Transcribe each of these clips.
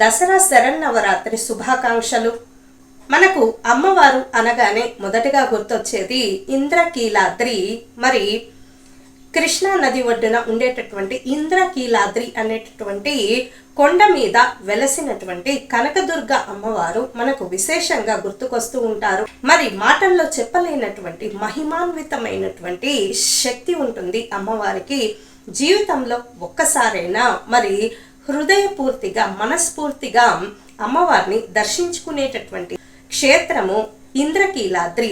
దసరా శరన్నవరాత్రి శుభాకాంక్షలు. మనకు అమ్మవారు అనగానే మొదటగా గుర్తొచ్చేది ఇంద్రకీలాద్రి. మరి కృష్ణా నది ఒడ్డున ఉండేటటువంటి ఇంద్రకీలాద్రి అనేటటువంటి కొండ మీద వెలసినటువంటి కనకదుర్గ అమ్మవారు మనకు విశేషంగా గుర్తుకొస్తూ ఉంటారు. మరి మాటల్లో చెప్పలేనటువంటి మహిమాన్వితమైనటువంటి శక్తి ఉంటుంది అమ్మవారికి. జీవితంలో ఒక్కసారైనా మరి హృదయపూర్తిగా మనస్ఫూర్తిగా అమ్మవారిని దర్శించుకునేటటువంటి క్షేత్రము ఇంద్రకీలాద్రి.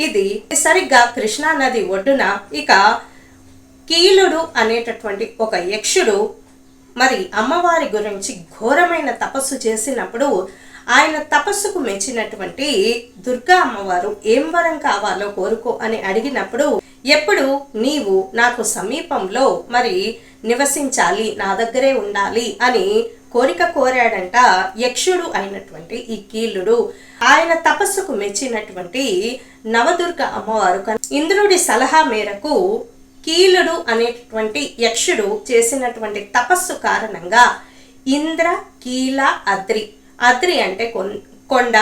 ఇది సరిగ్గా కృష్ణా నది ఒడ్డున ఇక కీలుడు అనేటటువంటి ఒక యక్షుడు మరి అమ్మవారి గురించి ఘోరమైన తపస్సు చేసినప్పుడు ఆయన తపస్సుకు మెచ్చినటువంటి దుర్గా అమ్మవారు ఏం వరం కావాలో కోరుకో అని అడిగినప్పుడు ఎప్పుడు నీవు నాకు సమీపంలో మరి నివసించాలి, నా దగ్గరే ఉండాలి అని కోరిక కోరాడంట యక్షుడు అయినటువంటి ఈ కీలుడు. ఆయన తపస్సుకు మెచ్చినటువంటి నవదుర్గ అమ్మవారు ఇంద్రుడి సలహా మేరకు కీలుడు అనేటటువంటి యక్షుడు చేసినటువంటి తపస్సు కారణంగా ఇంద్రకీల అద్రి, అద్రి అంటే కొండ,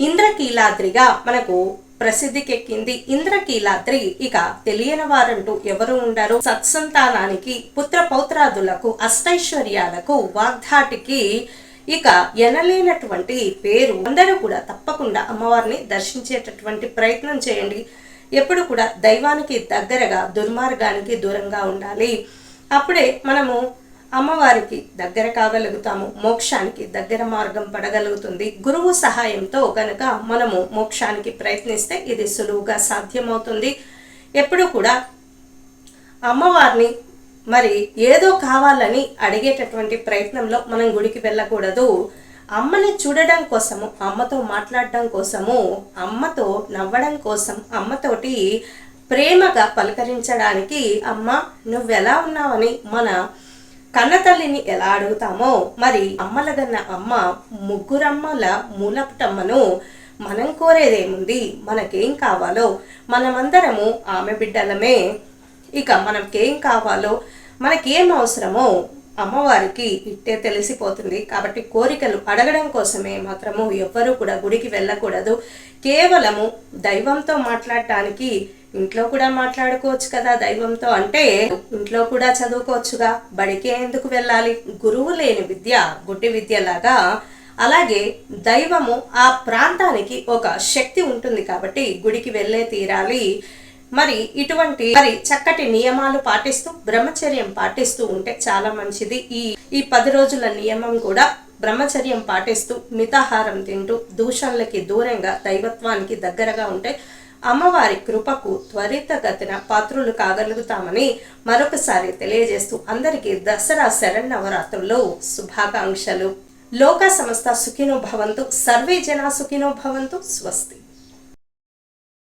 ఇంద్రకీలాద్రిగా మనకు ప్రసిద్ధికెక్కింది. ఇంద్రకీలాద్రి ఇక తెలియని వారంటూ ఎవరు ఉండరు. సత్సంతానానికి, పుత్ర పౌత్రాదులకు, అష్టైశ్వర్యాలకు, వాగ్ధాటికి ఇక ఎనలేనటువంటి పేరు. అందరూ కూడా తప్పకుండా అమ్మవారిని దర్శించేటటువంటి ప్రయత్నం చేయండి. ఎప్పుడు కూడా దైవానికి దగ్గరగా, దుర్మార్గానికి దూరంగా ఉండాలి. అప్పుడే మనము అమ్మవారికి దగ్గర కాగలుగుతాము, మోక్షానికి దగ్గర మార్గం పడగలుగుతుంది. గురువు సహాయంతో కనుక మనము మోక్షానికి ప్రయత్నిస్తే ఇది సులువుగా సాధ్యమవుతుంది. ఎప్పుడు కూడా అమ్మవారిని మరి ఏదో కావాలని అడిగేటటువంటి ప్రయత్నంలో మనం గుడికి వెళ్ళకూడదు. అమ్మని చూడడం కోసము, అమ్మతో మాట్లాడడం కోసము, అమ్మతో నవ్వడం కోసం, అమ్మతోటి ప్రేమగా పలకరించడానికి అమ్మ నువ్వెలా ఉన్నావని మన కన్నతల్లిని ఎలా అడుగుతామో మరి అమ్మలగన్న అమ్మ ముగ్గురమ్మల మూలపుటమ్మను మనం కోరేదేముంది, మనకేం కావాలో మనమందరము ఆమె బిడ్డలమే. ఇక మనకేం కావాలో మనకేం అవసరమో అమ్మవారికి ఇట్టే తెలిసిపోతుంది. కాబట్టి కోరికలు అడగడం కోసమే మాత్రము ఎవ్వరూ కూడా గుడికి వెళ్ళకూడదు. కేవలము దైవంతో మాట్లాడటానికి ఇంట్లో కూడా మాట్లాడుకోవచ్చు కదా. దైవంతో అంటే ఇంట్లో కూడా చదువుకోవచ్చుగా, బడికే ఎందుకు వెళ్ళాలి? గురువు లేని విద్య గుడ్డి విద్యలాగా అలాగే దైవము ఆ ప్రాంతానికి ఒక శక్తి ఉంటుంది కాబట్టి గుడికి వెళ్ళే తీరాలి. మరి ఇటువంటి చక్కటి నియమాలు పాటిస్తూ బ్రహ్మచర్యం పాటిస్తూ ఉంటే చాలా మంచిది. ఈ 10 రోజుల నియమం కూడా బ్రహ్మచర్యం పాటిస్తూ మితాహారం తింటూ దూషణలకి దూరంగా దైవత్వానికి దగ్గరగా ఉంటే అమ్మవారి కృపకు త్వరితగతిన పాత్రులు కాగలుగుతామని మరొకసారి తెలియజేస్తూ అందరికీ దసరా శరన్నవరాత్రుల్లో శుభాకాంక్షలు. లోక సమస్త సుఖినో భవంతు, సర్వే జనా సుఖినో భవంతు. స్వస్తి.